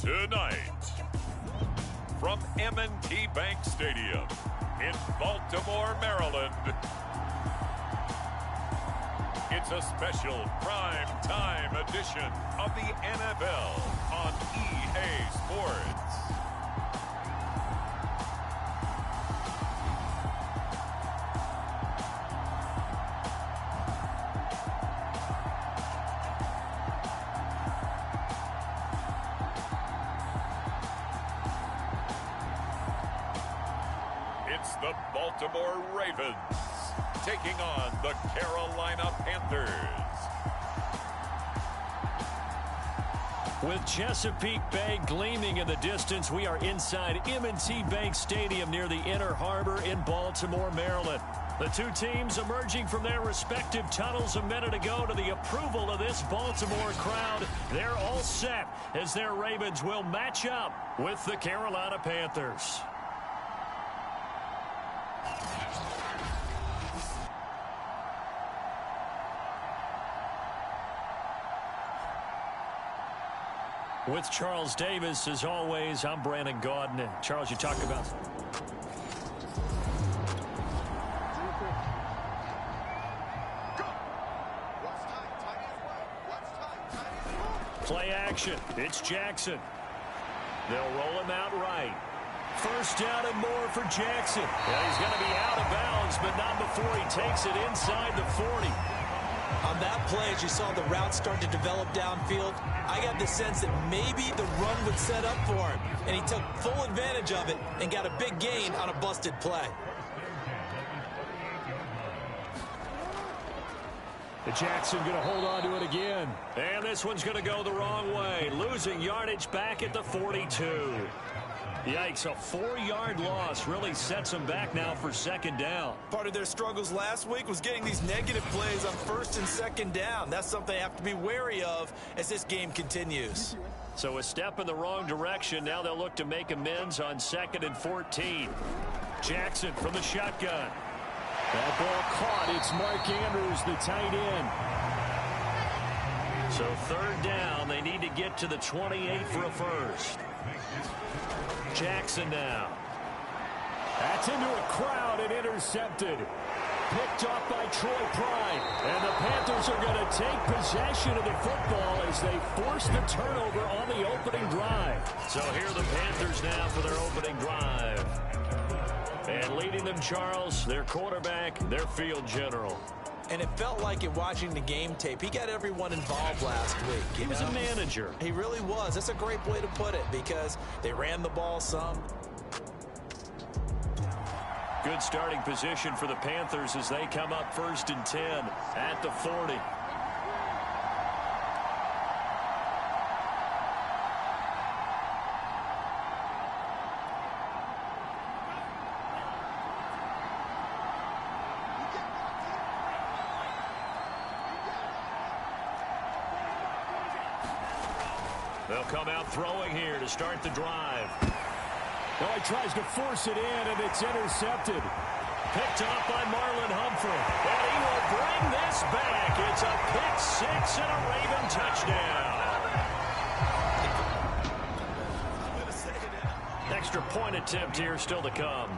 Tonight, from M&T Bank Stadium in Baltimore, Maryland, it's a special prime time edition of the NFL on EA Sports. It's the Baltimore Ravens taking on the Carolina Panthers. With Chesapeake Bay gleaming in the distance, we are inside M&T Bank Stadium near the Inner Harbor in Baltimore, Maryland. The two teams emerging from their respective tunnels a minute ago to the approval of this Baltimore crowd. They're all set as their Ravens will match up with the Carolina Panthers. With Charles Davis, as always, I'm Brandon Gaudin. And Charles, you talk about play action. It's Jackson. They'll roll him out right. First down and more for Jackson. Yeah, he's going to be out of bounds, but not before he takes it inside the 40. On that play, as you saw the route start to develop downfield, I got the sense that maybe the run would set up for him, and he took full advantage of it and got a big gain on a busted play. Jackson going to hold on to it again. And this one's going to go the wrong way, losing yardage back at the 42. Yikes, a 4-yard loss really sets them back now for second down. Part of their struggles last week was getting these negative plays on first and second down. That's something they have to be wary of as this game continues. So a step in the wrong direction. Now they'll look to make amends on 2nd and 14. Jackson from the shotgun. That ball caught. It's Mark Andrews, the tight end. So third down. They need to get to the 28 for a first. Jackson now. That's into a crowd and intercepted. Picked off by Troy Pride. And the Panthers are going to take possession of the football as they force the turnover on the opening drive. So here are the Panthers now for their opening drive. And leading them, Charles, their quarterback, their field general. And it felt like it watching the game tape. He got everyone involved last week. He was a manager. He really was. That's a great way to put it because they ran the ball some. Good starting position for the Panthers as they come up 1st and 10 at the 40. They'll come out throwing here to start the drive. Oh, he tries to force it in, and it's intercepted. Picked off by Marlon Humphrey. And he will bring this back. It's a pick six and a Raven touchdown. Extra point attempt here still to come.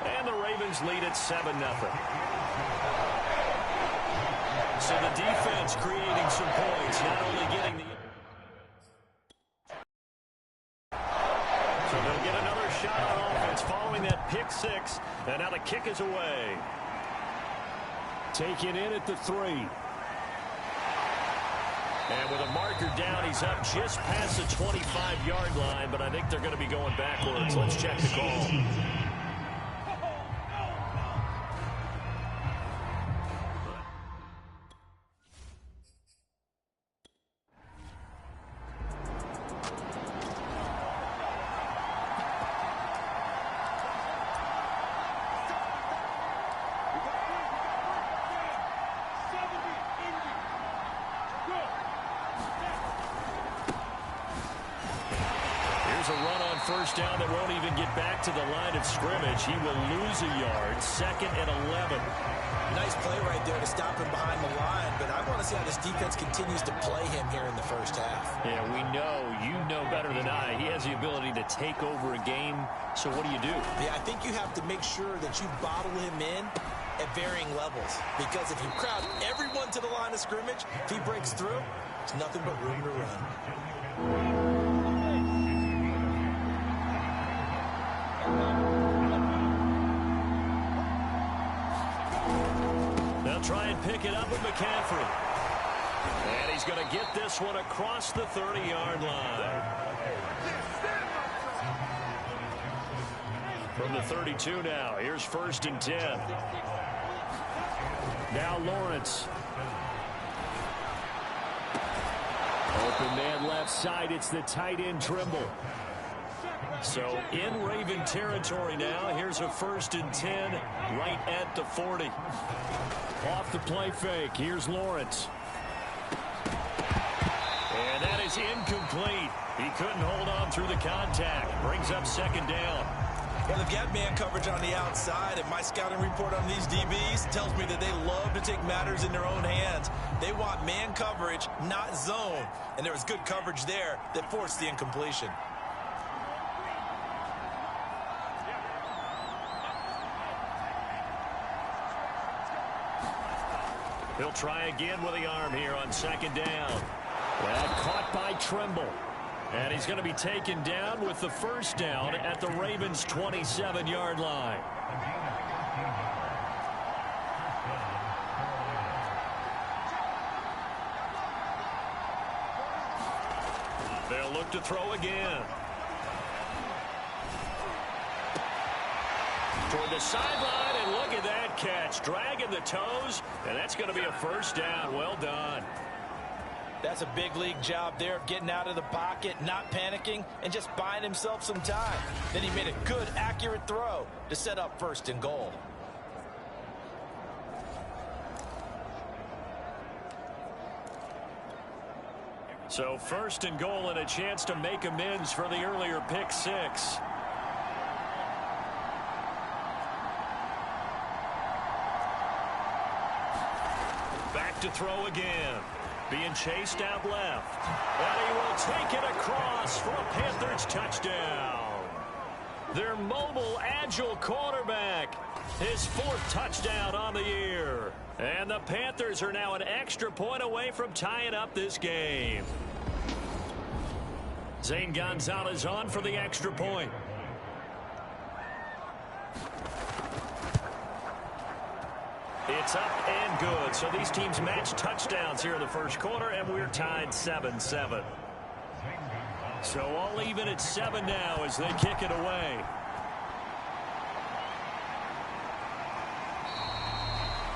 And the Ravens lead at 7-0. So the defense creating some points, not only getting the... So they'll get another shot on offense following that pick six, and now the kick is away. Taken in at the 3. And with a marker down, he's up just past the 25-yard line, but I think they're going to be going backwards. Let's check the call. first down that won't even get back to the line of scrimmage. He will lose a yard. 2nd and 11. Nice play right there to stop him behind the line, but I want to see how this defense continues to play him here in the first half. Yeah, we know, you know better than I, he has the ability to take over a game, so what do you do? Yeah, I think you have to make sure that you bottle him in at varying levels, because if you crowd everyone to the line of scrimmage, if he breaks through, it's nothing but room to run. They'll try and pick it up with McCaffrey. And he's going to get this one across the 30-yard line. From the 32 now, here's 1st and 10. Now Lawrence. Open man left side, it's the tight end Trimble. So in Raven territory now, here's a 1st and 10 right at the 40. Off the play fake, here's Lawrence. And that is incomplete. He couldn't hold on through the contact. Brings up 2nd down. Well, they've got man coverage on the outside, and my scouting report on these DBs tells me that they love to take matters in their own hands. They want man coverage, not zone. And there was good coverage there that forced the incompletion. He'll try again with the arm here on 2nd down. That caught by Trimble. And he's going to be taken down with the 1st down at the Ravens' 27-yard line. They'll look to throw again. Toward the sideline, and look at that catch. Dragging the toes, and that's going to be a 1st down. Well done. That's a big league job there of getting out of the pocket, not panicking, and just buying himself some time. Then he made a good, accurate throw to set up 1st and goal. So 1st and goal and a chance to make amends for the earlier pick 6. Back to throw again. Being chased out left. And he will take it across for a Panthers touchdown. Their mobile, agile quarterback. His 4th touchdown on the year. And the Panthers are now an extra point away from tying up this game. Zane Gonzalez on for the extra point. It's up and good. So these teams match touchdowns here in the 1st quarter, and we're tied 7-7. So all even at 7 now as they kick it away.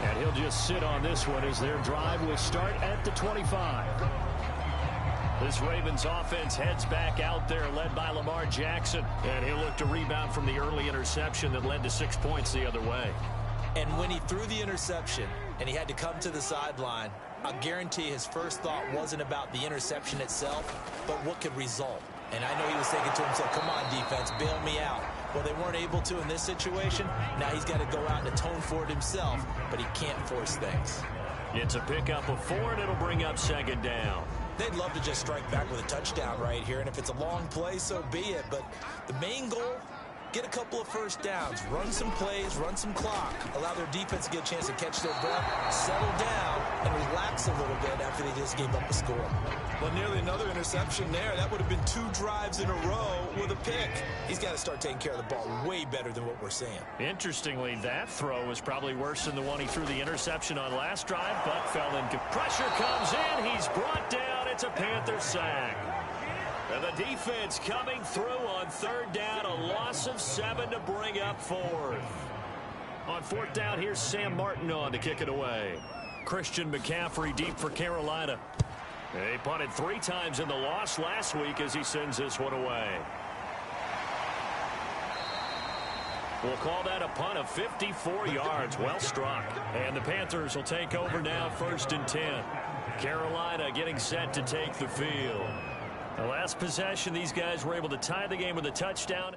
And he'll just sit on this one as their drive will start at the 25. This Ravens offense heads back out there, led by Lamar Jackson. And he'll look to rebound from the early interception that led to 6 points the other way. And when he threw the interception and he had to come to the sideline, I guarantee his first thought wasn't about the interception itself, but what could result. And I know he was thinking to himself, come on, defense, bail me out. Well, they weren't able to in this situation. Now he's got to go out and atone for it himself, but he can't force things. It's a pickup of 4, and it'll bring up 2nd down. They'd love to just strike back with a touchdown right here, and if it's a long play, so be it. But the main goal, get a couple of 1st downs, run some plays, run some clock, allow their defense to get a chance to catch their breath, settle down, and relax a little bit after they just gave up a score. Well, nearly another interception there. That would have been 2 drives in a row with a pick. He's got to start taking care of the ball way better than what we're seeing. Interestingly, that throw was probably worse than the one he threw the interception on last drive, but fell in. Pressure comes in. He's brought down. It's a Panther sack. And the defense coming through on 3rd down, a loss of 7 to bring up 4th. On 4th down, here's Sam Martin on to kick it away. Christian McCaffrey deep for Carolina. They punted 3 times in the loss last week as he sends this one away. We'll call that a punt of 54 yards. Well struck. And the Panthers will take over now, 1st and 10. Carolina getting set to take the field. The last possession, these guys were able to tie the game with a touchdown.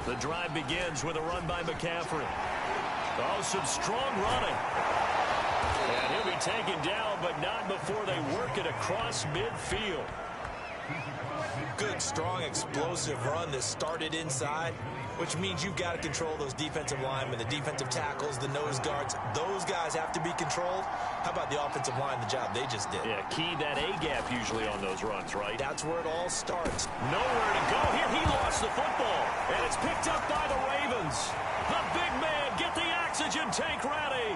The drive begins with a run by McCaffrey. Oh, some strong running. And he'll be taken down, but not before they work it across midfield. Good, strong, explosive run that started inside, which means you've got to control those defensive linemen, the defensive tackles, the nose guards. Those guys have to be controlled. How about the offensive line, the job they just did? Yeah, key that A-gap usually on those runs, right? That's where it all starts. Nowhere to go here. He lost the football, and it's picked up by the Ravens. The big man, get the oxygen tank ready.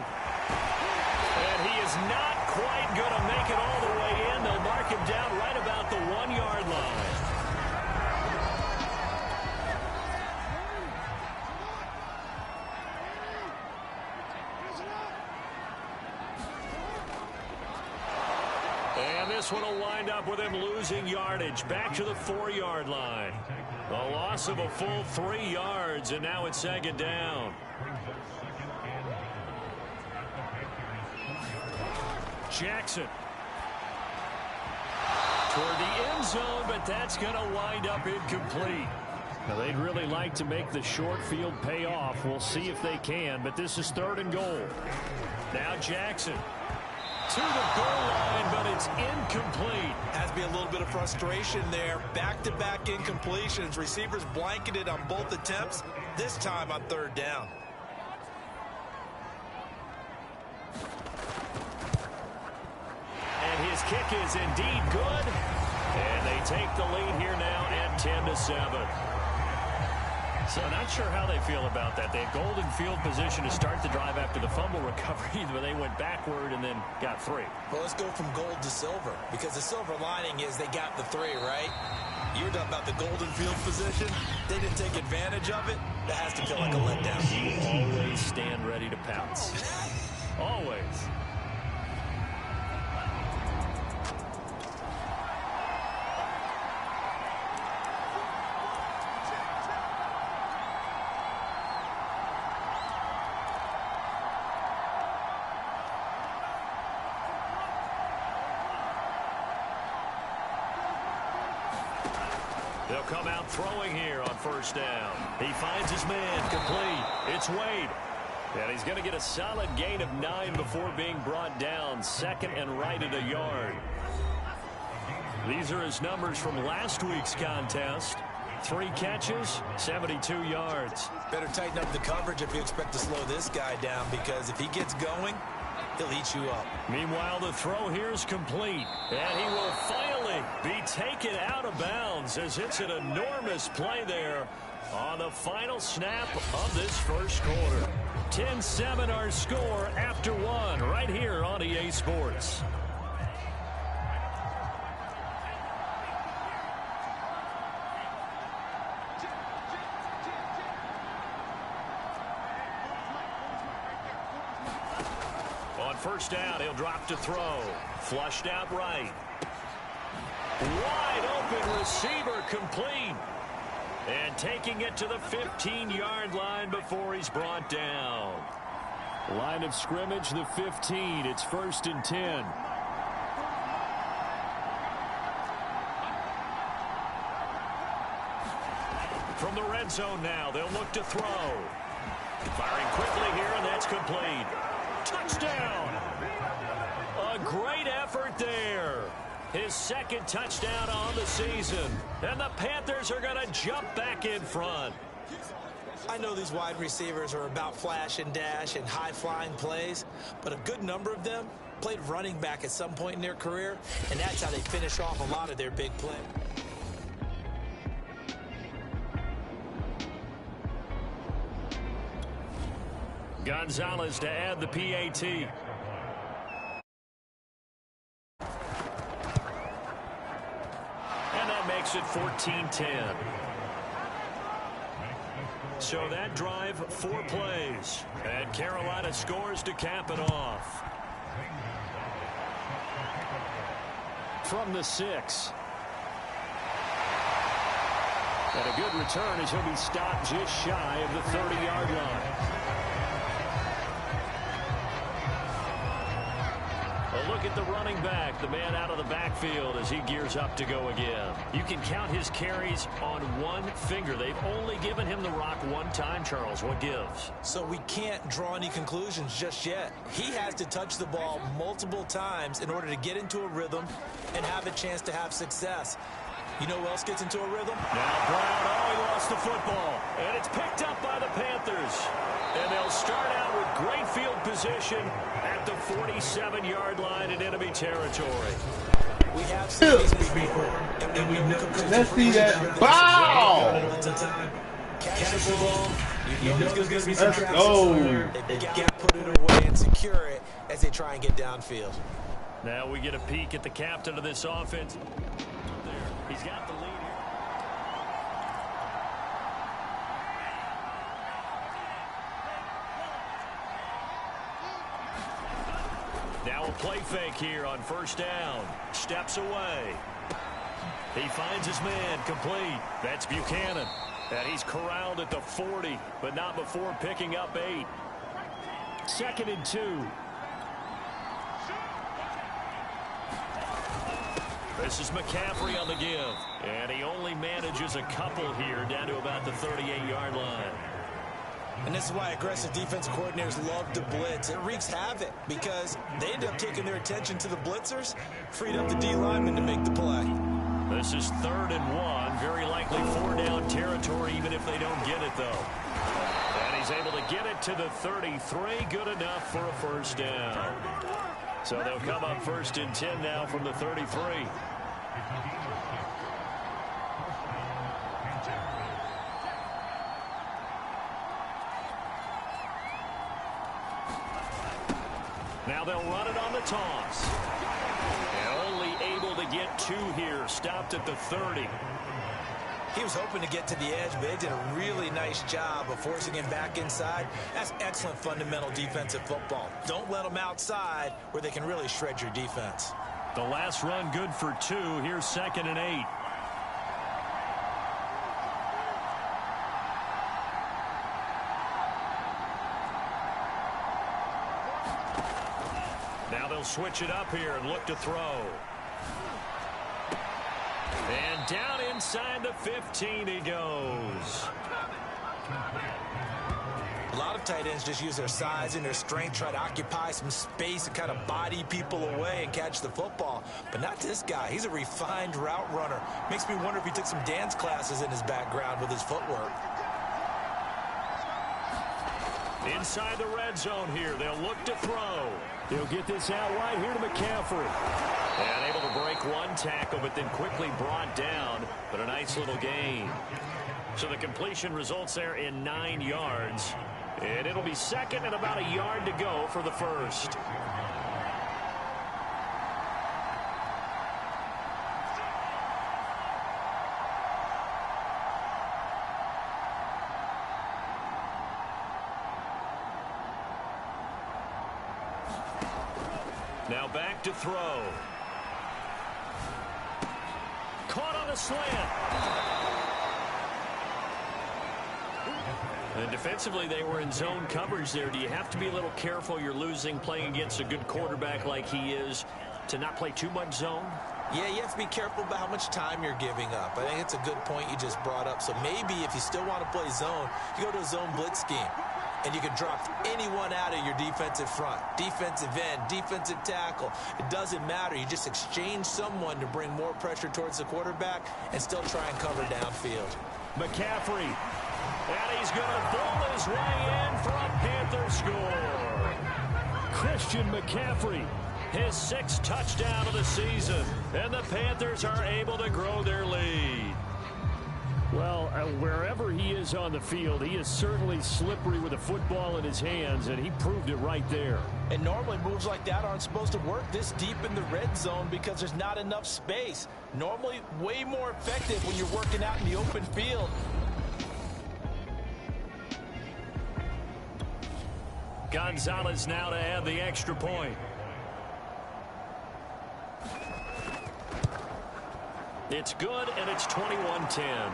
And he is not quite going to make it all the way in. They'll mark him down right about the 1-yard line. And this one will wind up with him losing yardage back to the 4-yard line. A loss of a full 3 yards, and now it's second down. Jackson toward the end zone, but that's going to wind up incomplete. Now, they'd really like to make the short field pay off. We'll see if they can, but this is 3rd and goal. Now Jackson to the goal line, but it's incomplete. Has to be a little bit of frustration there. Back-to-back incompletions. Receivers blanketed on both attempts, this time on 3rd down. And his kick is indeed good. And they take the lead here now at 10-7. So not sure how they feel about that. They had golden field position to start the drive after the fumble recovery, but they went backward and then got 3. Well, let's go from gold to silver, because the silver lining is they got the 3, right? You're talking about the golden field position. They didn't take advantage of it. That has to feel like a letdown. You always stand ready to pounce. Always. They'll come out throwing here on 1st down. He finds his man complete. It's Wade. And he's going to get a solid gain of 9 before being brought down. 2nd and right at a yard. These are his numbers from last week's contest. 3 catches, 72 yards. Better tighten up the coverage if you expect to slow this guy down, because if he gets going, he'll eat you up. Meanwhile, the throw here is complete. And he will finally be taken out of bounds, as it's an enormous play there on the final snap of this first quarter. 10-7 our score after 1 right here on EA Sports. On 1st down, he'll drop to throw. Flushed out right. Wide open receiver complete. And taking it to the 15-yard line before he's brought down. Line of scrimmage, the 15. It's 1st and 10. From the red zone now, they'll look to throw. Firing quickly here, and that's complete. Touchdown! A great effort there. His 2nd touchdown on the season. And the Panthers are going to jump back in front. I know these wide receivers are about flash and dash and high-flying plays, but a good number of them played running back at some point in their career, and that's how they finish off a lot of their big plays. Gonzalez to add the PAT. And that makes it 14-10. So that drive, 4 plays. And Carolina scores to cap it off. from the 6. And a good return as he'll be stopped just shy of the 30-yard line. A look at the running back, the man out of the backfield as he gears up to go again. You can count his carries on one finger. They've only given him the rock one time, Charles. What gives? So we can't draw any conclusions just yet. He has to touch the ball multiple times in order to get into a rhythm and have a chance to have success. You know who else gets into a rhythm? Now Brown, he lost the football. And it's picked up by the Panthers. And they'll start out with great field position at the 47-yard line in enemy territory. We have seen these before, and we know let's see that. Wow! Catch the ball. You know there's going to be some Let's go. They've got to put it away and secure it as they try and get downfield. Now we get a peek at the captain of this offense. He's got the lead here. Now a play fake here on first down. Steps away. He finds his man complete. That's Buchanan. And he's corralled at the 40, but not before picking up 8. 2nd and 2. This is McCaffrey on the give. And he only manages a couple here down to about the 38-yard line. And this is why aggressive defense coordinators love to blitz. It wreaks havoc because they end up taking their attention to the blitzers, freed up the D lineman to make the play. This is 3rd and 1. Very likely 4-down territory even if they don't get it, though. And he's able to get it to the 33. Good enough for a first down. So they'll come up 1st and 10 now from the 33. Now they'll run it on the toss. And only able to get 2 here. Stopped at the 30. He was hoping to get to the edge, but they did a really nice job of forcing him back inside. That's excellent fundamental defensive football. Don't let them outside where they can really shred your defense. The last run good for 2. Here's 2nd and 8. Now they'll switch it up here and look to throw. And down inside the 15 he goes. A lot of tight ends just use their size and their strength, try to occupy some space and kind of body people away and catch the football. But not this guy. He's a refined route runner. Makes me wonder if he took some dance classes in his background with his footwork. Inside the red zone here. They'll look to throw. He'll get this out wide here to McCaffrey. And able to break one tackle, but then quickly brought down. But a nice little gain. So the completion results there in 9 yards. And it'll be 2nd and about a yard to go for the first. Now back to throw. Caught on a slant. And defensively, they were in zone coverage there. Do you have to be a little careful? You're losing playing against a good quarterback like he is to not play too much zone? Yeah, you have to be careful about how much time you're giving up. I think it's a good point you just brought up. So maybe if you still want to play zone, you go to a zone blitz scheme. And you can drop anyone out of your defensive front. Defensive end, defensive tackle. It doesn't matter. You just exchange someone to bring more pressure towards the quarterback and still try and cover downfield. McCaffrey. And he's going to bull his way in for a Panther score. Christian McCaffrey, his 6th touchdown of the season. And the Panthers are able to grow their lead. Well, wherever he is on the field, he is certainly slippery with a football in his hands, and he proved it right there. And normally moves like that aren't supposed to work this deep in the red zone because there's not enough space. Normally way more effective when you're working out in the open field. Gonzalez now to add the extra point. It's good, and it's 21-10.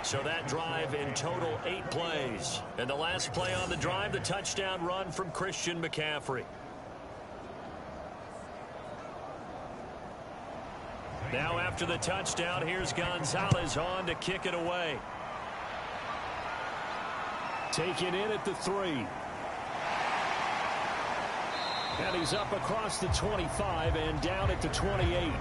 So that drive in total 8 plays. And the last play on the drive, the touchdown run from Christian McCaffrey. Now after the touchdown, here's Gonzalez on to kick it away. Taken in at the 3. And he's up across the 25 and down at the 28.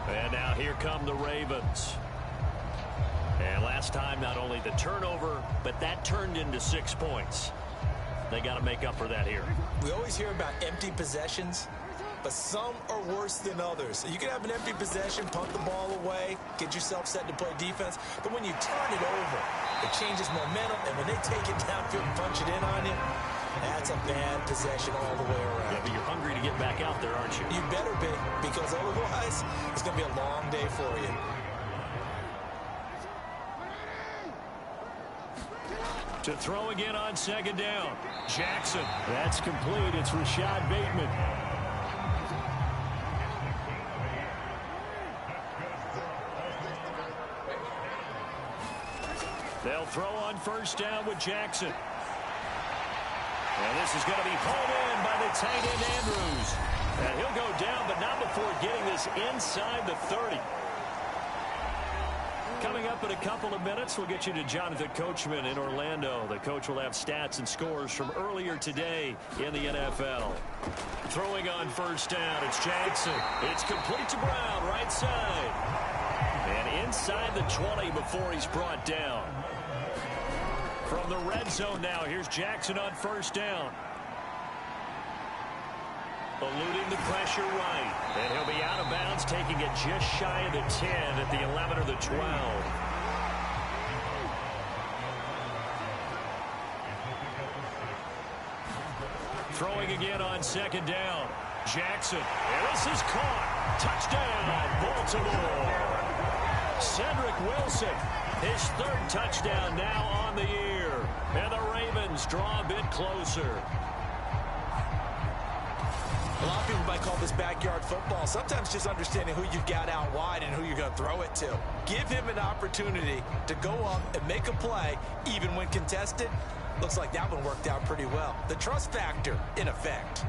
And now here come the Ravens. And last time, not only the turnover, but that turned into 6 points. They got to make up for that here. We always hear about empty possessions, but some are worse than others. You can have an empty possession, punt the ball away, get yourself set to play defense, but when you turn it over, it changes momentum, and when they take it downfield and punch it in on you, that's a bad possession all the way around. Yeah, but you're hungry to get back out there, aren't you? You better be, because otherwise, it's going to be a long day for you. To throw again on second down. Jackson. That's complete. It's Rashad Bateman. They'll throw on first down with Jackson. And this is going to be pulled in by the tight end Andrews. And he'll go down, but not before getting this inside the 30. Coming up in a couple of minutes, we'll get you to Jonathan Coachman in Orlando. The coach will have stats and scores from earlier today in the NFL. Throwing on first down, it's Jackson. It's complete to Brown, right side. And inside the 20 before he's brought down. From the red zone now, here's Jackson on first down. Eluding the pressure right. And he'll be out of bounds, taking it just shy of the 10 at the 11 or the 12. Throwing again on second down. Jackson. And this is caught. Touchdown, Baltimore. Cedric Wilson, his 3rd touchdown now on the year. And the Ravens draw a bit closer. A lot of people might call this backyard football. Sometimes just understanding who you've got out wide and who you're going to throw it to. Give him an opportunity to go up and make a play, even when contested. Looks like that one worked out pretty well. The trust factor in effect.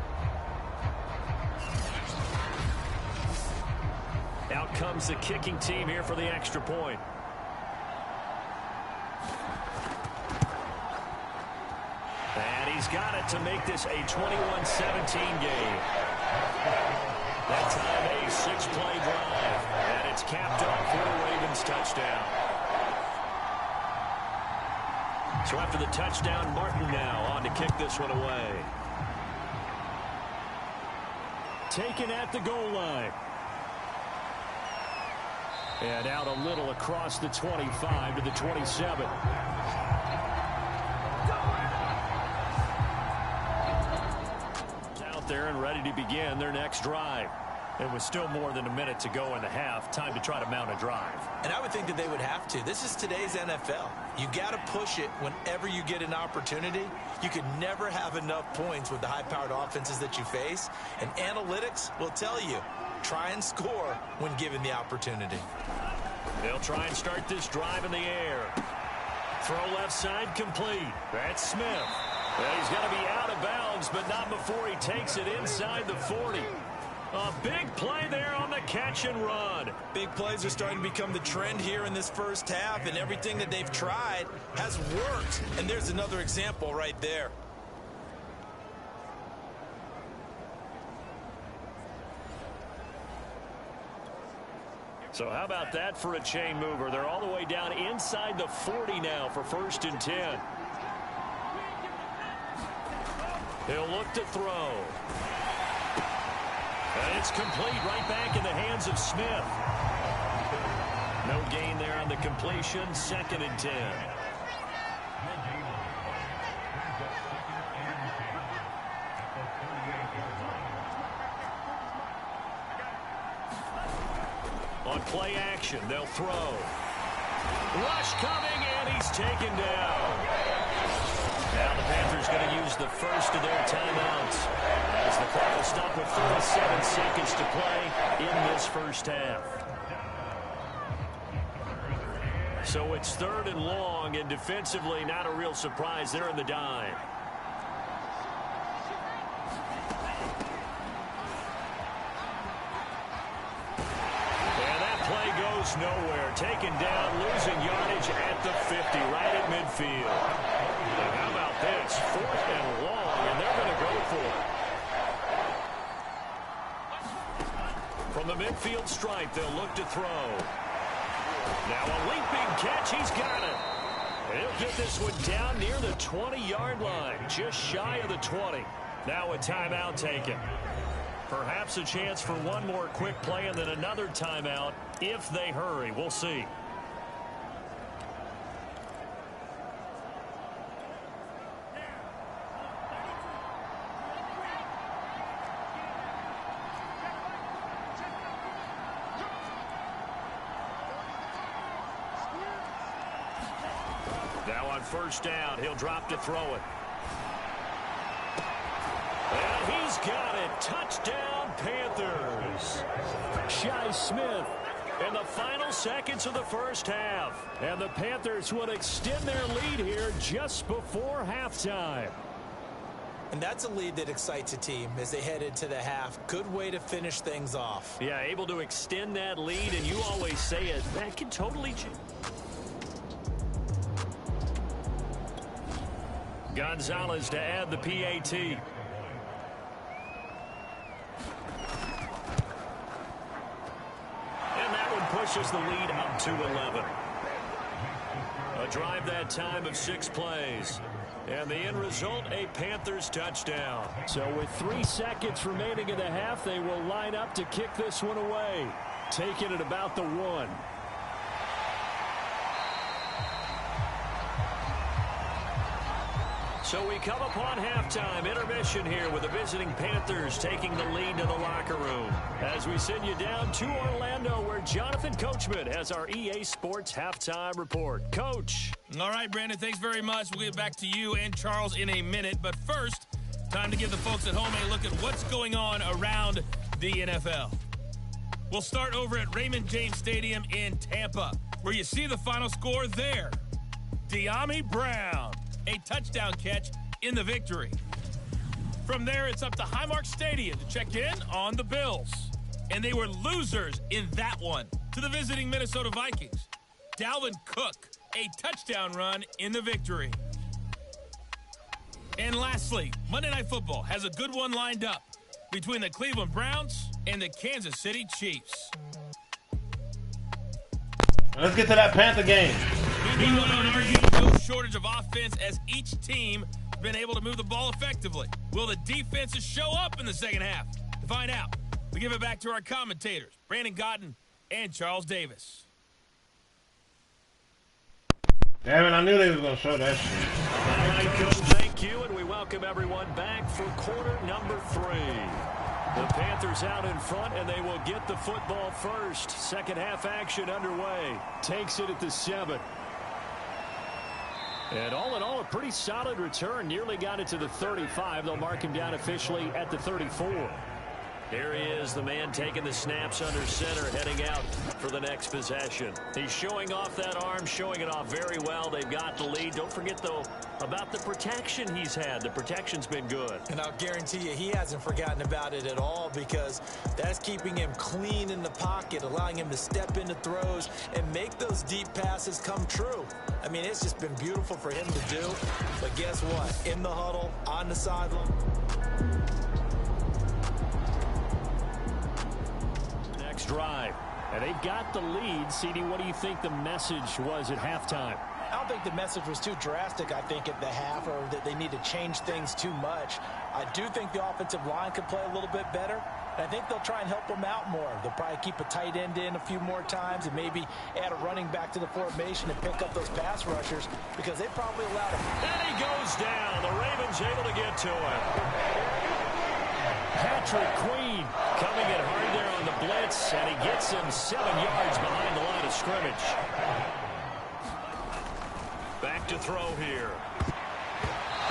Out comes the kicking team here for the extra point. And he's got it to make this a 21-17 game. That time a 6-play drive. And it's capped off for the Ravens touchdown. So after the touchdown, Martin now on to kick this one away. Taken at the goal line. And out a little across the 25 to the 27. Out there and ready to begin their next drive. It was still more than a minute to go in the half. Time to try to mount a drive. And I would think that they would have to. This is today's NFL. You got to push it whenever you get an opportunity. You can never have enough points with the high-powered offenses that you face. And analytics will tell you, try and score when given the opportunity. They'll try and start this drive in the air. Throw left side complete. That's Smith. Well, he's got to be out of bounds, but not before he takes it inside the 40. A big play there on the catch and run. Big plays are starting to become the trend here in this first half, and everything that they've tried has worked. And there's another example right there. So how about that for a chain mover? They're all the way down inside the 40 now for 1st and 10. He'll look to throw. And it's complete right back in the hands of Smith. No gain there on the completion. 2nd and 10. On play action, they'll throw. Rush coming, and he's taken down. Now the Panthers going to use the first of their timeouts as the clock will stop with 47 seconds to play in this first half. So it's 3rd and long, and defensively not a real surprise. They're in the dime. And that play goes nowhere. Taken down, losing yardage at the 50, right at midfield. And how about this? 4th and long, and they're going to go for it. From the midfield stripe, they'll look to throw. Now a leaping catch. He's got it. And he'll get this one down near the 20-yard line, just shy of the 20. Now a timeout taken. Perhaps a chance for one more quick play and then another timeout if they hurry. We'll see. Now on 1st down, he'll drop to throw it. And he's got it. Touchdown, Panthers. Shi Smith in the final seconds of the first half. And the Panthers will extend their lead here just before halftime. And that's a lead that excites a team as they head into the half. Good way to finish things off. Yeah, able to extend that lead, and you always say it. That can totally change. Gonzalez to add the PAT. And that one pushes the lead up to 11. A drive that time of 6 plays. And the end result, a Panthers touchdown. So with 3 seconds remaining in the half, they will line up to kick this one away. Taking it about the 1. So we come upon halftime intermission here with the visiting Panthers taking the lead to the locker room. As we send you down to Orlando where Jonathan Coachman has our EA Sports halftime report. Coach. All right, Brandon, thanks very much. We'll get back to you and Charles in a minute. But first, time to give the folks at home a look at what's going on around the NFL. We'll start over at Raymond James Stadium in Tampa, where you see the final score there. De'Ami Brown, a touchdown catch in the victory. From there, it's up to Highmark Stadium to check in on the Bills. And they were losers in that one to the visiting Minnesota Vikings. Dalvin Cook, a touchdown run in the victory. And lastly, Monday Night Football has a good one lined up between the Cleveland Browns and the Kansas City Chiefs. Let's get to that Panther game. No shortage of offense as each team has been able to move the ball effectively. Will the defenses show up in the second half? To find out, we give it back to our commentators, Brandon Gaudin and Charles Davis. Damn it, I knew they was going to show that shit. All right, Coach, thank you, and we welcome everyone back for quarter number 3. The Panthers out in front, and they will get the football first. Second half action underway. Takes it at the 7. And all in all, a pretty solid return. Nearly got it to the 35. They'll mark him down officially at the 34. Here he is, the man taking the snaps under center, heading out for the next possession. He's showing off that arm, showing it off very well. They've got the lead. Don't forget, though, about the protection he's had. The protection's been good. And I'll guarantee you he hasn't forgotten about it at all, because that's keeping him clean in the pocket, allowing him to step into throws and make those deep passes come true. I mean, it's just been beautiful for him to do. But guess what? In the huddle, on the sideline. Drive. And they've got the lead. CD, what do you think the message was at halftime? I don't think the message was too drastic, I think, at the half, or that they need to change things too much. I do think the offensive line could play a little bit better. And I think they'll try and help them out more. They'll probably keep a tight end in a few more times and maybe add a running back to the formation and pick up those pass rushers, because they probably allowed him. And he goes down. The Ravens able to get to him. Patrick Queen coming in hard there on the blitz, and he gets him 7 yards behind the line of scrimmage. Back to throw here.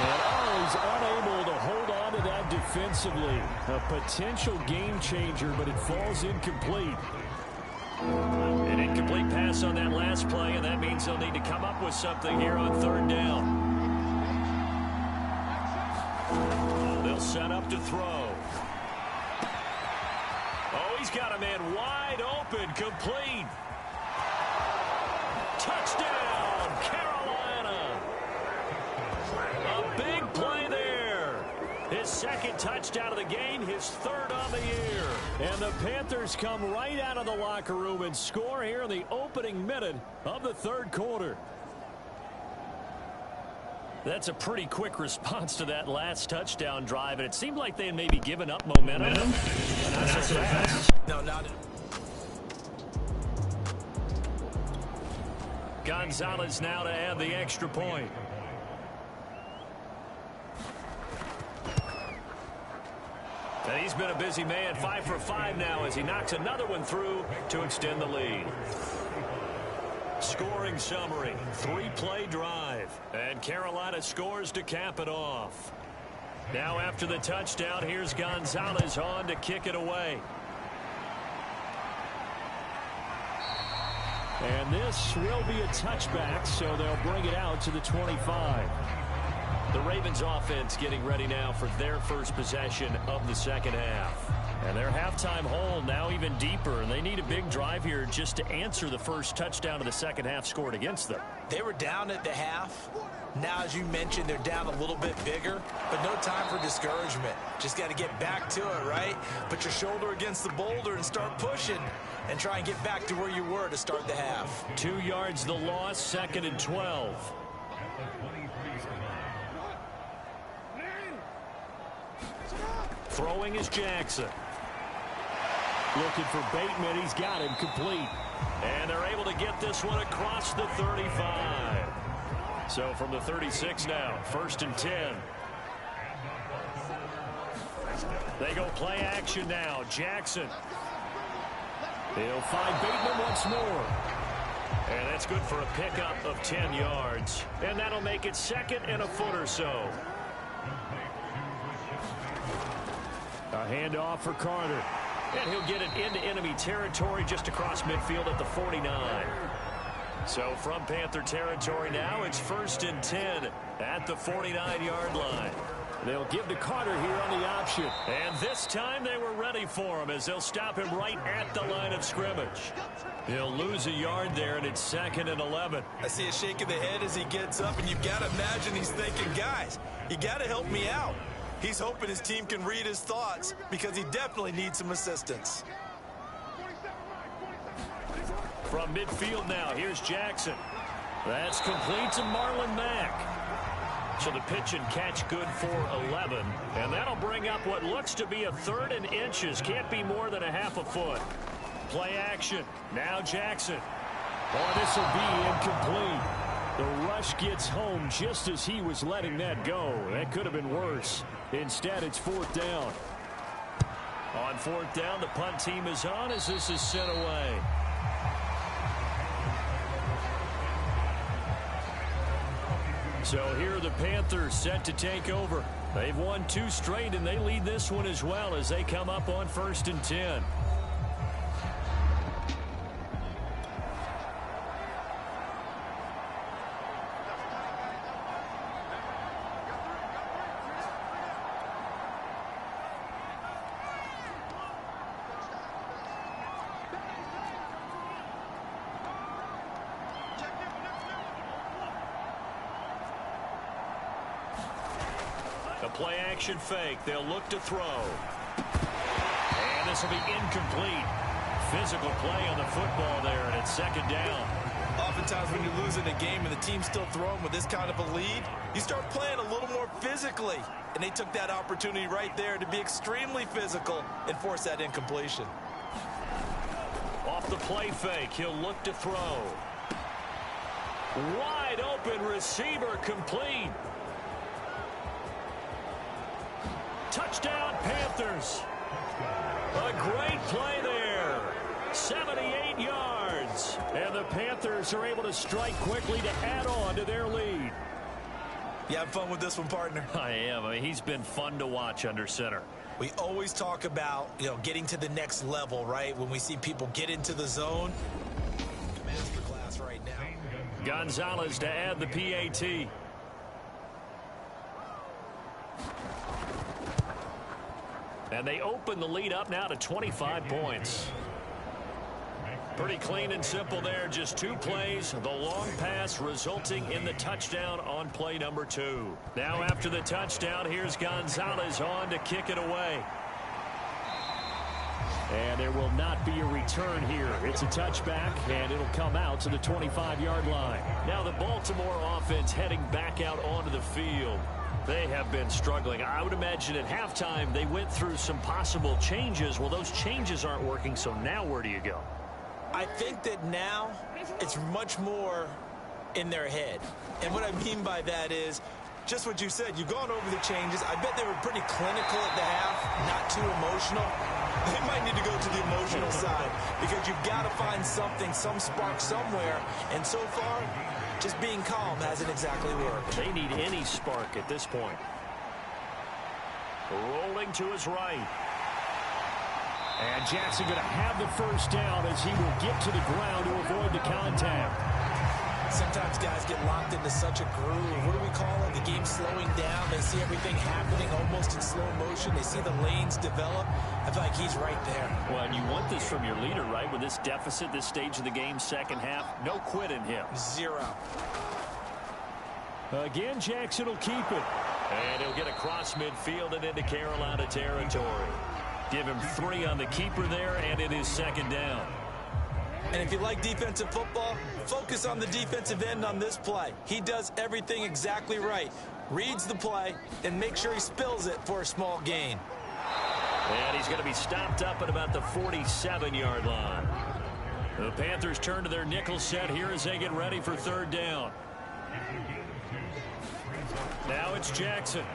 And he's unable to hold on to that defensively. A potential game changer, but it falls incomplete. An incomplete pass on that last play, and that means they'll need to come up with something here on third down. They'll set up to throw. Oh, he's got a man wide open, complete. Touchdown, Carolina. A big play there. His second touchdown of the game, his third on the year. And the Panthers come right out of the locker room and score here in the opening minute of the third quarter. That's a pretty quick response to that last touchdown drive, and it seemed like they had maybe given up momentum. Not so fast. No, not it. Gonzalez now to add the extra point. And he's been a busy man, 5 for 5 now as he knocks another one through to extend the lead. Scoring summary, 3-play drive, and Carolina scores to cap it off. Now after the touchdown, here's Gonzalez on to kick it away. And this will be a touchback, so they'll bring it out to the 25. The Ravens offense getting ready now for their first possession of the second half. And their halftime hole now even deeper, and they need a big drive here just to answer the first touchdown of the second half scored against them. They were down at the half. Now, as you mentioned, they're down a little bit bigger, but no time for discouragement. Just got to get back to it, right? Put your shoulder against the boulder and start pushing and try and get back to where you were to start the half. 2 yards the loss, 2nd and 12. Throwing is Jackson. Looking for Bateman. He's got him complete. And they're able to get this one across the 35. So from the 36 now, 1st and 10. They go play action now. Jackson. He'll find Bateman once more. And that's good for a pickup of 10 yards. And that'll make it 2nd and a foot or so. A handoff for Carter. And he'll get it into enemy territory just across midfield at the 49. So from Panther territory now, it's 1st and 10 at the 49-yard line. They'll give to Carter here on the option. And this time they were ready for him as they'll stop him right at the line of scrimmage. He'll lose a yard there, and it's 2nd and 11. I see a shake of the head as he gets up, and you've got to imagine he's thinking, guys, you got to help me out. He's hoping his team can read his thoughts because he definitely needs some assistance. From midfield now, here's Jackson. That's complete to Marlon Mack. So the pitch and catch good for 11. And that'll bring up what looks to be a 3rd and inches. Can't be more than a half a foot. Play action. Now Jackson. Oh, this will be incomplete. The rush gets home just as he was letting that go. That could have been worse. Instead, it's 4th down. On 4th down, the punt team is on as this is sent away. So here are the Panthers set to take over. They've won 2 straight, and they lead this one as well as they come up on 1st and 10. Play action fake. They'll look to throw. And this will be incomplete. Physical play on the football there, and it's 2nd down. Oftentimes when you're losing a game and the team's still throwing with this kind of a lead, you start playing a little more physically. And they took that opportunity right there to be extremely physical and force that incompletion. Off the play fake, he'll look to throw. Wide open receiver complete. Touchdown, Panthers. A great play there. 78 yards. And the Panthers are able to strike quickly to add on to their lead. You have fun with this one, partner? I am. I mean, he's been fun to watch under center. We always talk about, getting to the next level, right? When we see people get into the zone. Masterclass right now. Gonzalez to add the PAT. And they open the lead up now to 25 points. Pretty clean and simple there. Just 2 plays. The long pass resulting in the touchdown on play number 2. Now after the touchdown, here's Gonzalez on to kick it away. And there will not be a return here. It's a touchback, and it'll come out to the 25-yard line. Now the Baltimore offense heading back out onto the field. They have been struggling. I would imagine at halftime they went through some possible changes. Well, those changes aren't working, so now where do you go? I think that now it's much more in their head. And what I mean by that is just what you said. You've gone over the changes. I bet they were pretty clinical at the half, not too emotional. They might need to go to the emotional side because you've got to find something, some spark somewhere. And so far, just being calm hasn't exactly worked. They need any spark at this point. Rolling to his right. And Jackson going to have the first down as he will get to the ground to avoid the contact. Sometimes guys get locked into such a groove. What do we call it? The game slowing down. They see everything happening almost in slow motion. They see the lanes develop. I feel like he's right there. Well, and you want this from your leader, right? With this deficit, this stage of the game, second half, no quit in him. 0. Again, Jackson will keep it. And he'll get across midfield and into Carolina territory. Give him 3 on the keeper there, and it is second down. And if you like defensive football, focus on the defensive end on this play. He does everything exactly right. Reads the play and makes sure he spills it for a small gain. And he's going to be stopped up at about the 47-yard line. The Panthers turn to their nickel set here as they get ready for third down. Now it's Jackson.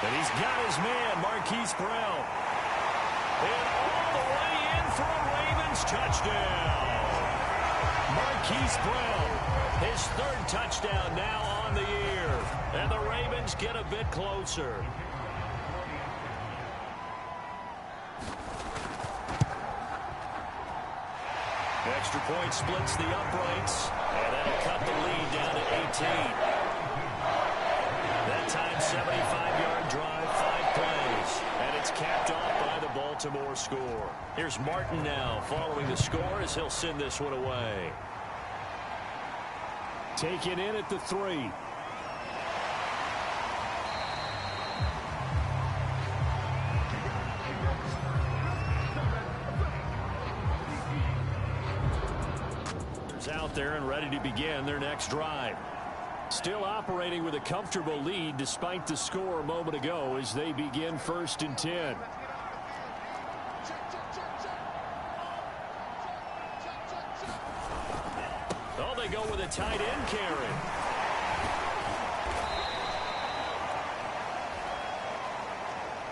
And he's got his man, Marquise Brown. And all the way in for a Ravens touchdown. Marquise Brown, his 3rd touchdown now on the year. And the Ravens get a bit closer. Extra point splits the uprights. And that'll cut the lead down to 18. That time, 75-yard drive, 5 plays. And it's capped off by the Baltimore score. Here's Martin now following the score as he'll send this one away. Taken in at the 3. Out there and ready to begin their next drive. Still operating with a comfortable lead despite the score a moment ago as they begin 1st and 10. Oh, they go with a tight end carry.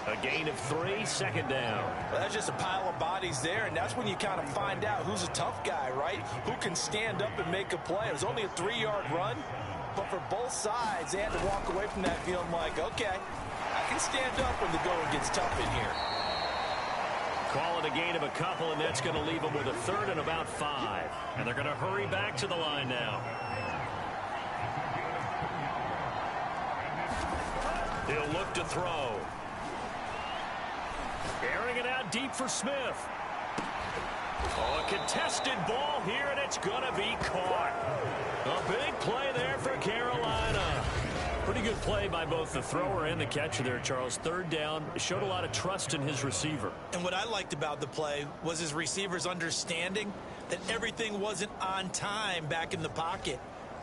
A gain of 3, second down. Well, that's just a pile of bodies there, and that's when you kind of find out who's a tough guy, right? Who can stand up and make a play. It was only a 3-yard run, but for both sides, they had to walk away from that feeling like, okay, I can stand up when the going gets tough in here. Call it a gain of a couple, and that's going to leave them with a 3rd and about 5. And they're going to hurry back to the line now. He'll look to throw. Airing it out deep for Smith. Oh, a contested ball here, and it's going to be caught. A big play there for Carolina. Pretty good play by both the thrower and the catcher there, Charles. 3rd down, showed a lot of trust in his receiver. And what I liked about the play was his receiver's understanding that everything wasn't on time back in the pocket.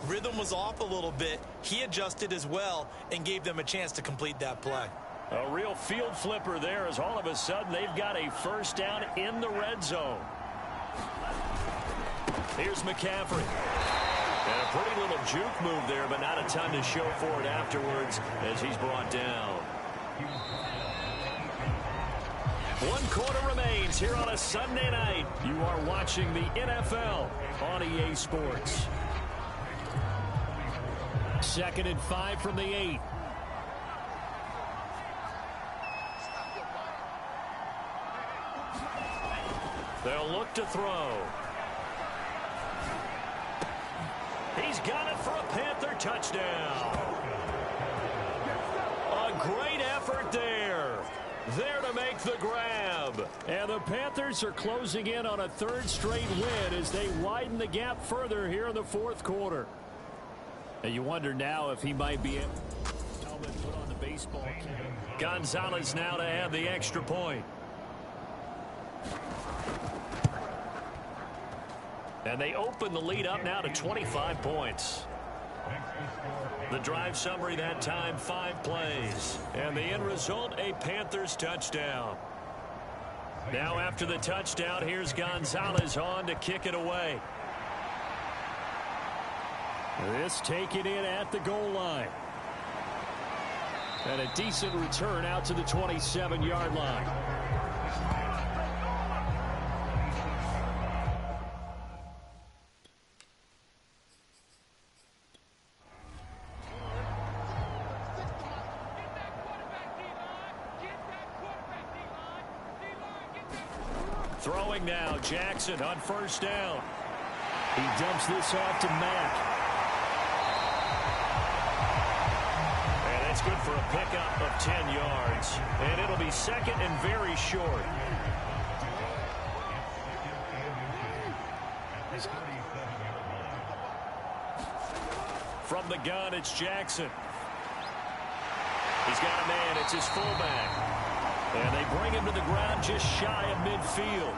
Rhythm was off a little bit. He adjusted as well and gave them a chance to complete that play. A real field flipper there as all of a sudden they've got a 1st down in the red zone. Here's McCaffrey. And a pretty little juke move there, but not a ton to show for it afterwards as he's brought down. 1 quarter remains here on a Sunday night. You are watching the NFL on EA Sports. 2nd and 5 from the 8. They'll look to throw. He's got it for a Panther touchdown. A great effort there. There to make the grab. And the Panthers are closing in on a 3rd straight win as they widen the gap further here in the 4th quarter. And you wonder now if he might be able to put on the baseball cap. Gonzalez now to add the extra point. And they open the lead up now to 25 points. The drive summary that time, 5 plays. And the end result, a Panthers touchdown. Now after the touchdown, here's Gonzalez on to kick it away. This taken in at the goal line. And a decent return out to the 27-yard line. Throwing now, Jackson on 1st down. He dumps this off to Mack. And that's good for a pickup of 10 yards. And it'll be 2nd and very short. From the gun, it's Jackson. He's got a man. It's his fullback. And they bring him to the ground just shy of midfield.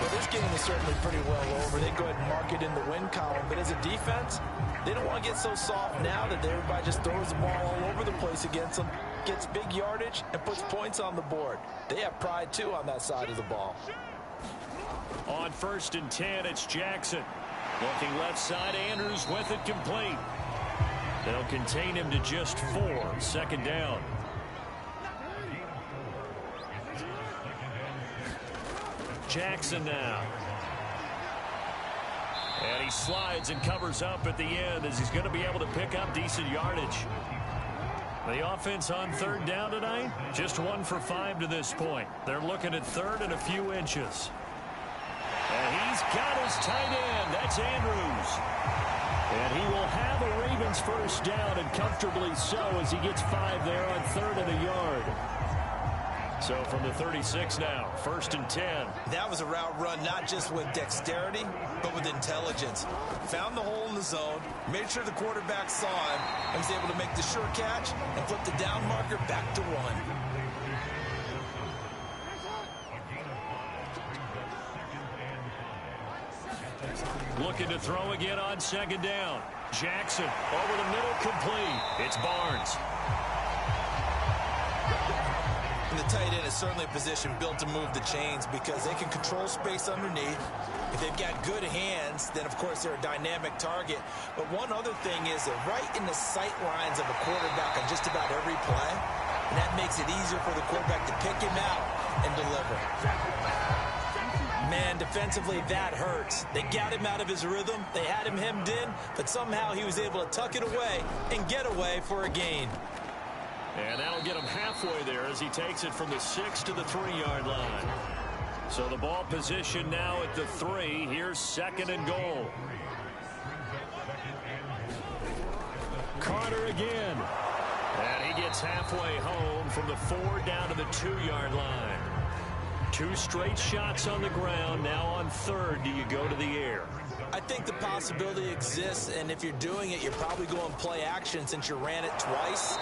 Well, this game is certainly pretty well over. They go ahead and mark it in the win column. But as a defense, they don't want to get so soft now that everybody just throws the ball all over the place against them, gets big yardage, and puts points on the board. They have pride, too, on that side of the ball. On 1st and 10, it's Jackson. Looking left side, Andrews with it complete. They'll contain him to just 4. 2nd down. Jackson now. And he slides and covers up at the end as he's going to be able to pick up decent yardage. The offense on 3rd down tonight, just 1 for 5 to this point. They're looking at 3rd and a few inches. And he's got his tight end. That's Andrews. And he will have a Ravens 1st down, and comfortably so, as he gets 5 there on 3rd and a yard. So from the 36 now, 1st and 10. That was a route run not just with dexterity, but with intelligence. Found the hole in the zone, made sure the quarterback saw him, and was able to make the sure catch and flip the down marker back to 1. Looking to throw again on 2nd down. Jackson over the middle, complete. It's Barnes. And the tight end is certainly a position built to move the chains because they can control space underneath. If they've got good hands, then of course they're a dynamic target. But one other thing is they're right in the sight lines of a quarterback on just about every play. And that makes it easier for the quarterback to pick him out and deliver. Man, defensively, that hurts. They got him out of his rhythm. They had him hemmed in, but somehow he was able to tuck it away and get away for a gain. And that'll get him halfway there as he takes it from the 6 to the 3-yard line. So the ball position now at the 3. Here's 2nd and goal. Carter again. And he gets halfway home from the 4 down to the 2-yard line. 2 straight shots on the ground. Now on 3rd, do you go to the air? I think the possibility exists, and if you're doing it, you're probably going play action since you ran it twice.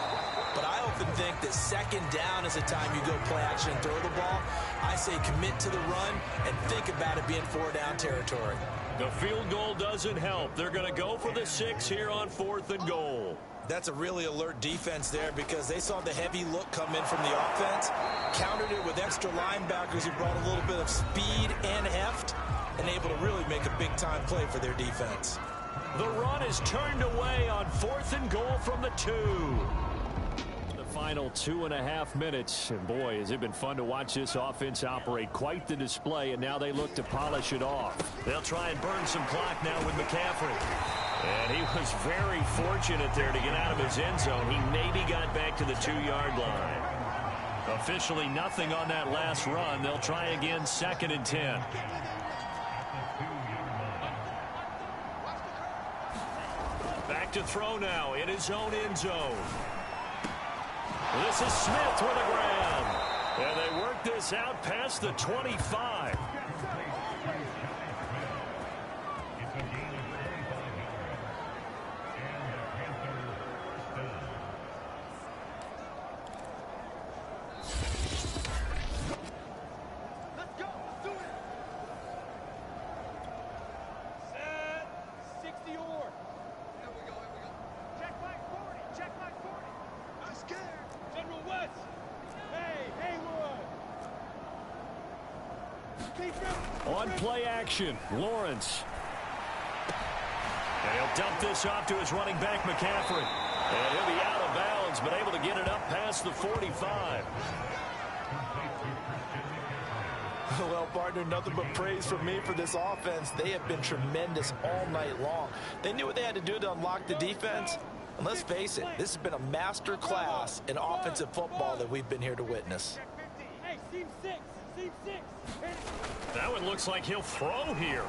But I often think that 2nd down is the time you go play action and throw the ball. I say commit to the run and think about it being 4-down territory. The field goal doesn't help. They're going to go for the 6 here on 4th and goal. That's a really alert defense there because they saw the heavy look come in from the offense, countered it with extra linebackers who brought a little bit of speed and heft, and able to really make a big-time play for their defense. The run is turned away on 4th and goal from the 2. The final 2.5 minutes, and boy, has it been fun to watch this offense operate. Quite the display, and now they look to polish it off. They'll try and burn some clock now with McCaffrey. And he was very fortunate there to get out of his end zone. He maybe got back to the 2-yard line. Officially nothing on that last run. They'll try again, 2nd and 10. Back to throw now in his own end zone. This is Smith with a grab. And they work this out past the 25. On play action, Lawrence. And he'll dump this off to his running back, McCaffrey. And he'll be out of bounds, but able to get it up past the 45. Well, partner, nothing but praise from me for this offense. They have been tremendous all night long. They knew what they had to do to unlock the defense. And let's face it, this has been a master class in offensive football that we've been here to witness. Hey, seam 6. That one looks like he'll throw here.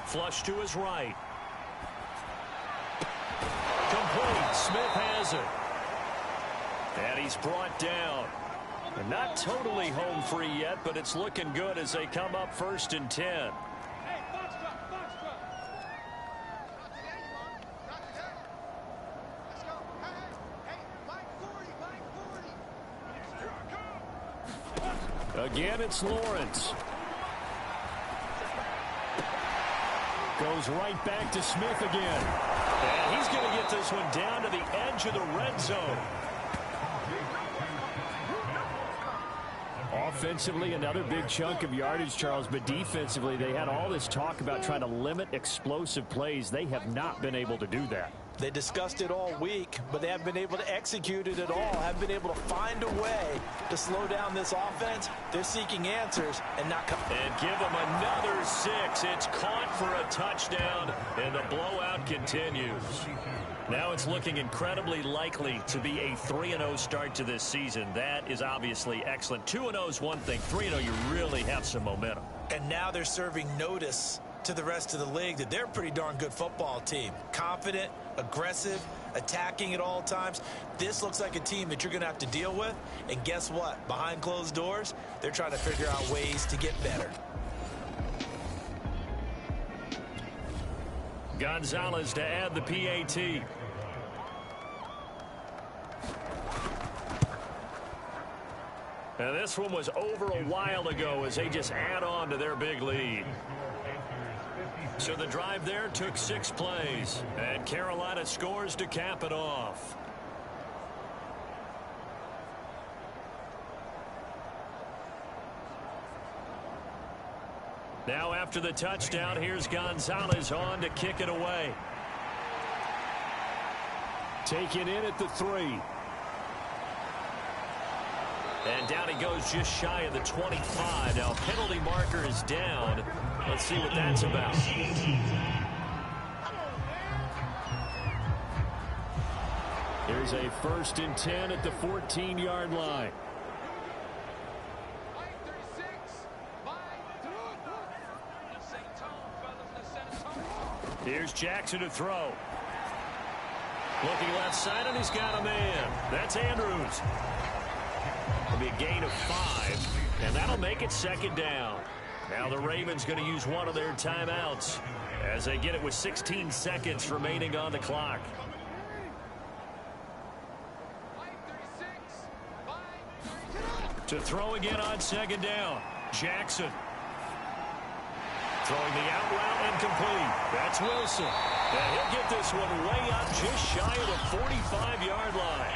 Flush to his right. Complete. Smith has it. And he's brought down. And not totally home free yet, but it's looking good as they come up 1st and 10. Hey, foxtrot. Let's go. Hey, line 40. Again, it's Lawrence. Goes right back to Smith again. And he's going to get this one down to the edge of the red zone. Offensively, another big chunk of yardage, Charles, but defensively, they had all this talk about trying to limit explosive plays. They have not been able to do that. They discussed it all week, but they haven't been able to execute it at all. Haven't been able to find a way to slow down this offense. They're seeking answers and not coming. And give them another 6. It's caught for a touchdown, and the blowout continues. Now it's looking incredibly likely to be a 3-0 start to this season. That is obviously excellent. 2-0 is one thing. 3-0, you really have some momentum. And now they're serving notice to the rest of the league that they're a pretty darn good football team. Confident, aggressive, attacking at all times. This looks like a team that you're going to have to deal with. And guess what? Behind closed doors, they're trying to figure out ways to get better. Gonzalez to add the PAT. And this one was over a while ago as they just add on to their big lead. So the drive there took 6 plays, and Carolina scores to cap it off. Now after the touchdown, here's Gonzalez on to kick it away. Taken in at the 3. And down he goes just shy of the 25. Now penalty marker is down. Let's see what that's about. Here's a 1st and 10 at the 14-yard line. Here's Jackson to throw. Looking left side, and he's got a man. That's Andrews. It'll be a gain of 5, and that'll make it 2nd down. Now the Ravens going to use one of their timeouts as they get it with 16 seconds remaining on the clock. To throw again on 2nd down, Jackson. Throwing the out route incomplete. That's Wilson. And he'll get this one way up just shy of the 45-yard line.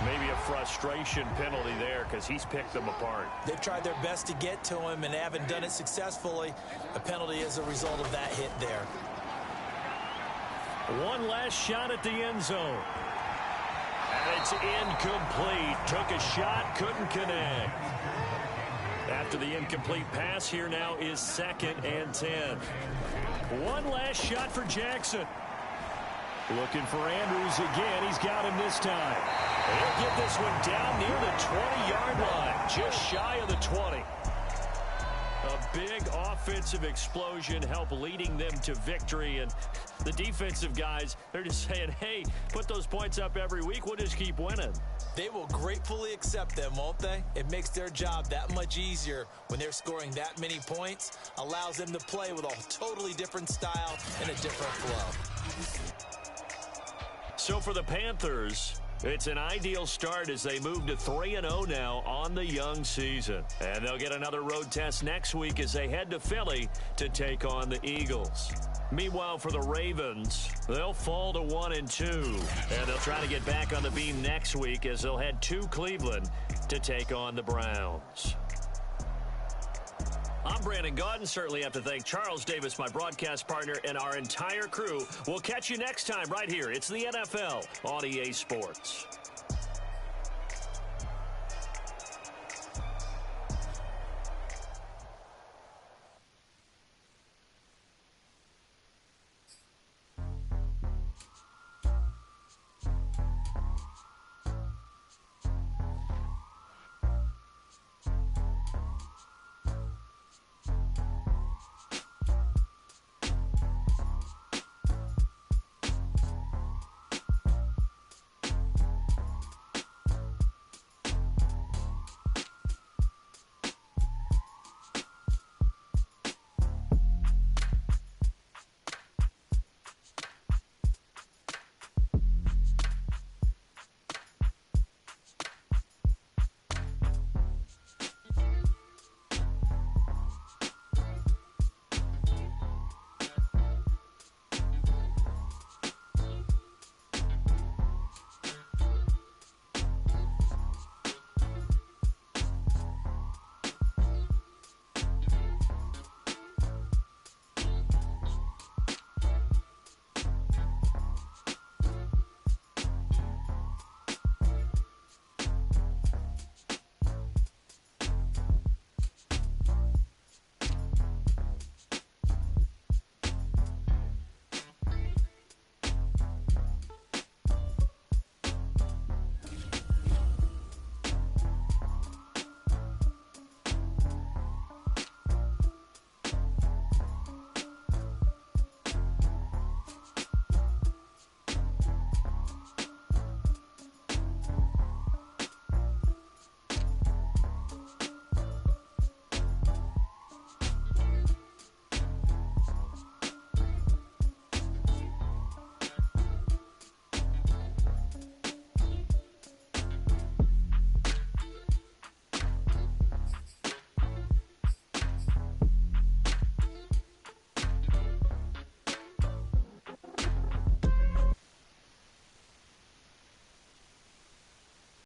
Maybe a frustration penalty there because he's picked them apart. They've tried their best to get to him and haven't done it successfully. A penalty is a result of that hit there. One last shot at the end zone. And it's incomplete. Took a shot, couldn't connect. After the incomplete pass, here now is 2nd and 10. One last shot for Jackson. Looking for Andrews again. He's got him this time. He'll get this one down near the 20-yard line, just shy of the 20. A big offensive explosion helped leading them to victory. And the defensive guys, they're just saying, hey, put those points up every week. We'll just keep winning. They will gratefully accept them, won't they? It makes their job that much easier when they're scoring that many points. Allows them to play with a totally different style and a different flow. So for the Panthers, it's an ideal start as they move to 3-0 now on the young season. And they'll get another road test next week as they head to Philly to take on the Eagles. Meanwhile, for the Ravens, they'll fall to 1-2. And they'll try to get back on the beam next week as they'll head to Cleveland to take on the Browns. I'm Brandon Gaudin. Certainly have to thank Charles Davis, my broadcast partner, and our entire crew. We'll catch you next time right here. It's the NFL on EA Sports.